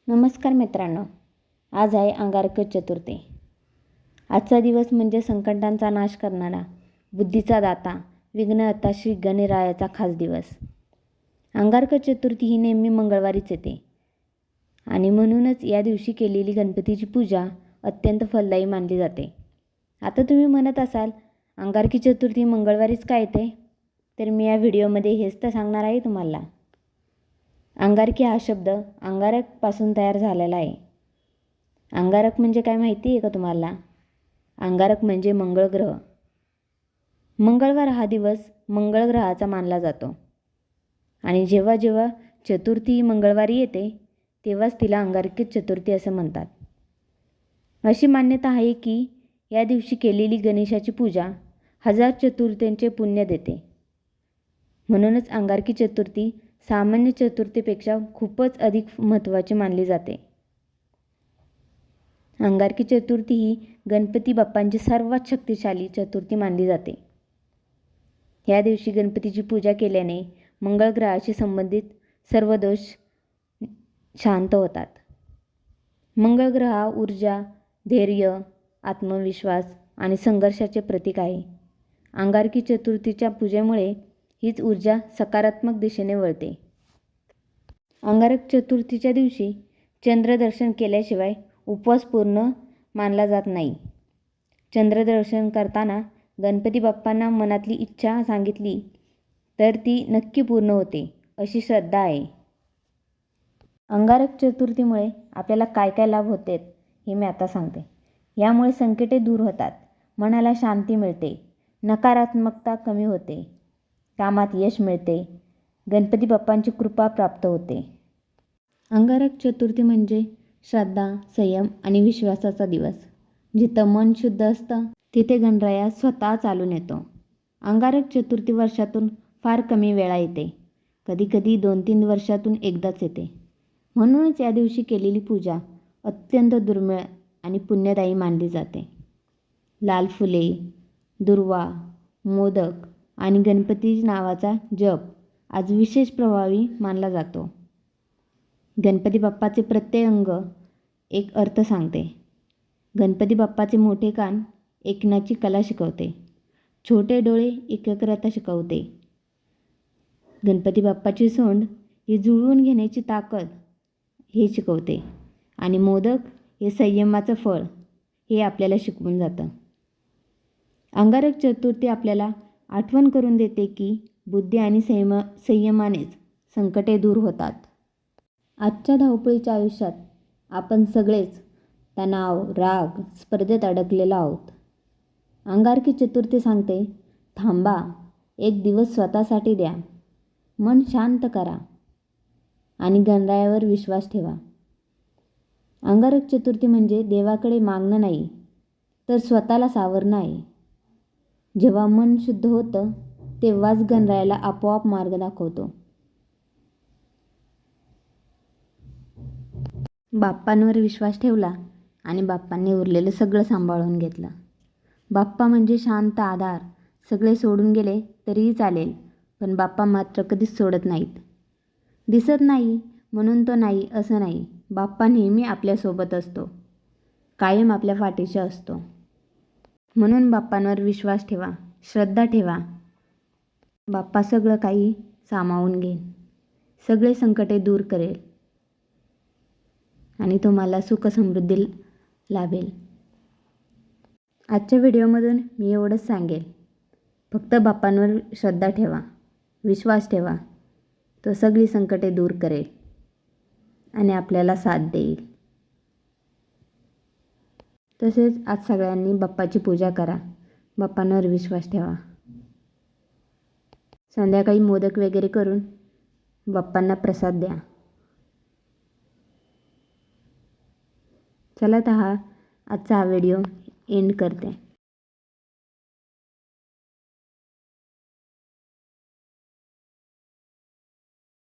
नमस्कार मित्रांनो, आज आहे अंगारक चतुर्थी। आजचा दिवस म्हणजे संकटांचा नाश करणारा, बुद्धीचा दाता, विघ्नहर्ता श्री गणरायाचा खास दिवस। अंगारक चतुर्थी ही नेहमी मंगळवारीच येते आणि म्हणूनच या दिवशी केलेली गणपतीची पूजा अत्यंत फलदायी मानली जाते। आता तुम्ही म्हणत असाल, अंगारकी चतुर्थी मंगळवारीच का येते? तर मी या व्हिडिओमध्ये हेच तर सांगणार आहे तुम्हाला। अंगारकी हा शब्द अंगारकपासून तयार झालेला आहे। अंगारक म्हणजे काय माहिती आहे का तुम्हाला? अंगारक म्हणजे मंगळ ग्रह। मंगळवार हा दिवस मंगळ ग्रहाचा मानला जातो आणि जेव्हा जेव्हा चतुर्थी मंगळवारी येते तेव्हाच तिला अंगारकी चतुर्थी असं म्हणतात। अशी मान्यता आहे की या दिवशी केलेली गणेशाची पूजा 1000 चतुर्थ्यांचे पुण्य देते। म्हणूनच अंगारकी चतुर्थी सामान्य चतुर्थीपेक्षा खूपच अधिक महत्त्वाची मानली जाते। अंगारकी चतुर्थी ही गणपती बाप्पांची सर्वात शक्तिशाली चतुर्थी मानली जाते। या दिवशी गणपतीची पूजा केल्याने मंगळ ग्रहाशी संबंधित सर्व दोष शांत होतात। मंगळ ग्रह हा ऊर्जा, धैर्य, आत्मविश्वास आणि संघर्षाचे प्रतीक आहे। अंगारकी चतुर्थीच्या पूजेमुळे हीच ऊर्जा सकारात्मक दिशेने वळते। अंगारक चतुर्थीच्या दिवशी चंद्रदर्शन केल्याशिवाय उपवास पूर्ण मानला जात नाही। चंद्रदर्शन करताना गणपती बाप्पांना मनातली इच्छा सांगितली तर ती नक्की पूर्ण होते अशी श्रद्धा आहे। अंगारक चतुर्थीमुळे आपल्याला काय काय लाभ होतात हे मी आता सांगते। यामुळे संकटे दूर होतात, मनाला शांती मिळते, नकारात्मकता कमी होते, कामात यश मिळते, गणपती बाप्पांची कृपा प्राप्त होते। अंगारक चतुर्थी म्हणजे श्रद्धा, संयम आणि विश्वासाचा दिवस। जिथं मन शुद्ध असतं तिथे गणराया स्वतः चालून येतो। अंगारक चतुर्थी वर्षातून फार कमी वेळा येते, कधीकधी 2-3 वर्षातून एकदाच येते। म्हणूनच या दिवशी केलेली पूजा अत्यंत दुर्मिळ आणि पुण्यदायी मानली जाते। लाल फुले, दुर्वा, मोदक आणि गणपती नावाचा जप आज विशेष प्रभावी मानला जातो। गणपती बाप्पाचे प्रत्येक अंग एक अर्थ सांगते। गणपती बाप्पाचे मोठे कान ऐकण्याची कला शिकवते, छोटे डोळे एकाग्रता शिकवते, गणपती बाप्पाची सोंड ही जुळवून घेण्याची ताकद हे शिकवते आणि मोदक हे संयमाचं फळ हे आपल्याला शिकवून जातं। अंगारक चतुर्थी आपल्याला आठवण करून देते की बुद्धी आणि संयमानेच संकटे दूर होतात। आजच्या धावपळीच्या आयुष्यात आपण सगळेच तणाव, राग, स्पर्धेत अडकलेलो आहोत। अंगारकी चतुर्थी सांगते, थांबा, एक दिवस स्वतःसाठी द्या, मन शांत करा आणि गणरायावर विश्वास ठेवा। अंगारक चतुर्थी म्हणजे देवाकडे मागणं नाही तर स्वतःला सावरणं आहे। जेव्हा मन शुद्ध होतं तेव्हाच गणरायाला आपोआप मार्ग दाखवतो। बाप्पांवर विश्वास ठेवला आणि बाप्पांनी उरलेलं सगळं सांभाळून घेतलं। बाप्पा म्हणजे शांत आधार। सगळे सोडून गेले तरीही चालेल, पण बाप्पा मात्र कधीच सोडत नाहीत। दिसत नाही म्हणून तो नाही असं नाही, बाप्पा नेहमी आपल्यासोबत असतो, कायम आपल्या पाठीशी असतो। म्हणून बाप्पांवर विश्वास ठेवा, श्रद्धा ठेवा। बाप्पा सगळं काही सामावून घेईल, सगळे संकटे दूर करेल आणि तुम्हाला सुख समृद्धी लाभेल। आजच्या व्हिडिओमधून मी एवढंच सांगेल, फक्त बाप्पांवर श्रद्धा ठेवा, विश्वास ठेवा, तो सगळी संकटे दूर करेल आणि आपल्याला साथ देईल। तसेच आज सगळ्यांनी बाप्पाची पूजा करा, बाप्पांवर विश्वास ठेवा। संध्याकाळी मोदक वगैरे करून बाप्पांना प्रसाद द्या। चला तर आजचा हा व्हिडिओ एंड करते।